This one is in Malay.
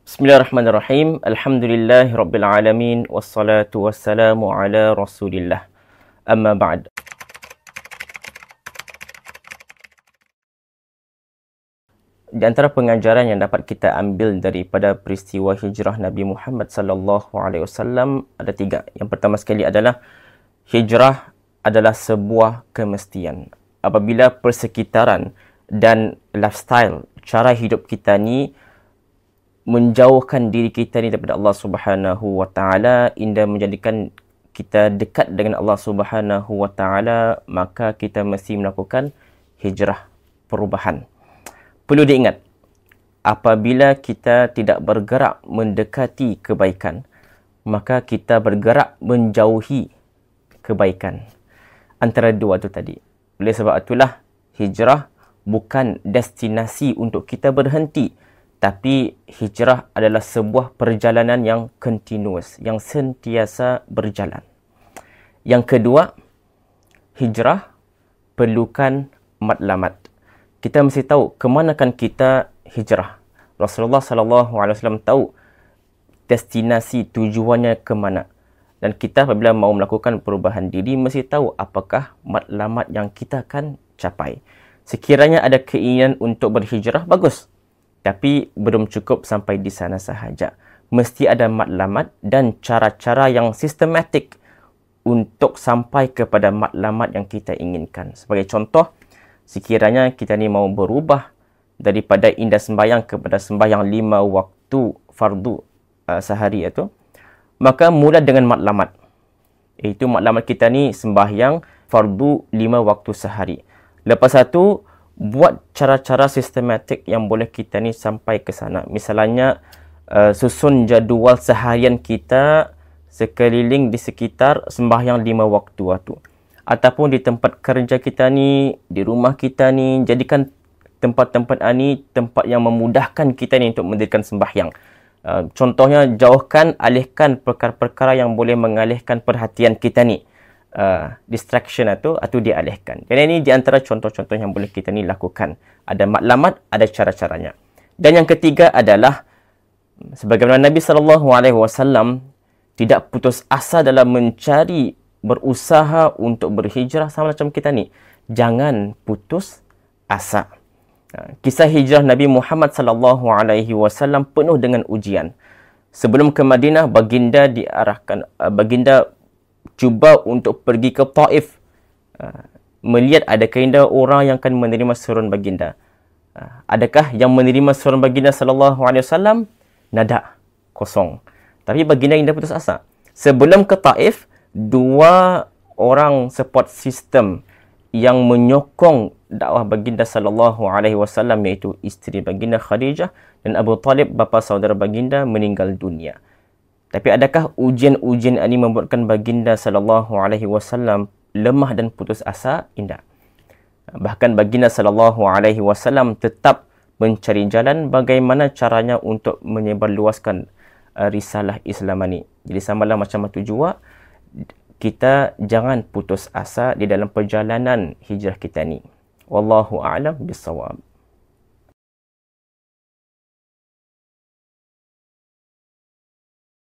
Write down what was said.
Bismillahirrahmanirrahim. Alhamdulillahirabbil alamin wassalatu wassalamu ala Rasulillah. Amma ba'd. Di antara pengajaran yang dapat kita ambil daripada peristiwa hijrah Nabi Muhammad sallallahu alaihi wasallam ada 3. Yang pertama sekali adalah hijrah adalah sebuah kemestian. Apabila persekitaran dan lifestyle, cara hidup kita ni menjauhkan diri kita ni daripada Allah Subhanahu wa taala, hingga menjadikan kita dekat dengan Allah Subhanahu wa taala, maka kita mesti melakukan hijrah, perubahan. Perlu diingat, apabila kita tidak bergerak mendekati kebaikan, maka kita bergerak menjauhi kebaikan. Antara dua tu tadi. Oleh sebab itulah hijrah bukan destinasi untuk kita berhenti, tapi hijrah adalah sebuah perjalanan yang continuous, yang sentiasa berjalan. Yang kedua, hijrah perlukan matlamat. Kita mesti tahu ke manakan kita hijrah. Rasulullah sallallahu alaihi wasallam tahu destinasi tujuannya ke mana. Dan kita apabila mau melakukan perubahan diri mesti tahu apakah matlamat yang kita akan capai. Sekiranya ada keinginan untuk berhijrah, bagus. Tapi belum cukup sampai di sana sahaja. Mesti ada matlamat dan cara-cara yang sistematik untuk sampai kepada matlamat yang kita inginkan. Sebagai contoh, sekiranya kita ni mau berubah daripada indah sembahyang kepada sembahyang 5 waktu fardu sehari itu, maka mula dengan matlamat. Iaitu matlamat kita ni sembahyang fardu 5 waktu sehari. Lepas itu, buat cara-cara sistematik yang boleh kita ni sampai ke sana. Misalnya, susun jadual seharian kita sekeliling di sekitar sembahyang 5 waktu itu. Ataupun di tempat kerja kita ni, di rumah kita ni, jadikan tempat-tempat ni tempat yang memudahkan kita ni untuk mendirikan sembahyang. Contohnya, alihkan perkara-perkara yang boleh mengalihkan perhatian kita ni. Distraction atau dialihkan. Jadi ini di antara contoh-contoh yang boleh kita ni lakukan. Ada matlamat, ada cara-caranya. Dan yang ketiga adalah sebagaimana Nabi sallallahu alaihi wasallam tidak putus asa dalam mencari, berusaha untuk berhijrah sama macam kita ni. Jangan putus asa. Kisah hijrah Nabi Muhammad sallallahu alaihi wasallam penuh dengan ujian. Sebelum ke Madinah, baginda cuba untuk pergi ke Taif, melihat adakah ada orang yang akan menerima seruan baginda. Adakah yang menerima seruan baginda sallallahu alaihi wasallam? Nada, kosong. Tapi baginda tidak putus asa. Sebelum ke Taif, 2 orang support system yang menyokong dakwah baginda sallallahu alaihi wasallam, iaitu isteri baginda Khadijah dan Abu Talib, bapa saudara baginda, meninggal dunia. Tapi adakah ujian-ujian ini membuatkan baginda sallallahu alaihi wasallam lemah dan putus asa? Tidak. Bahkan baginda sallallahu alaihi wasallam tetap mencari jalan bagaimana caranya untuk menyebarluaskan risalah Islam ini. Jadi samalah macam itu juga, kita jangan putus asa di dalam perjalanan hijrah kita ni. Wallahu a'lam bissawab.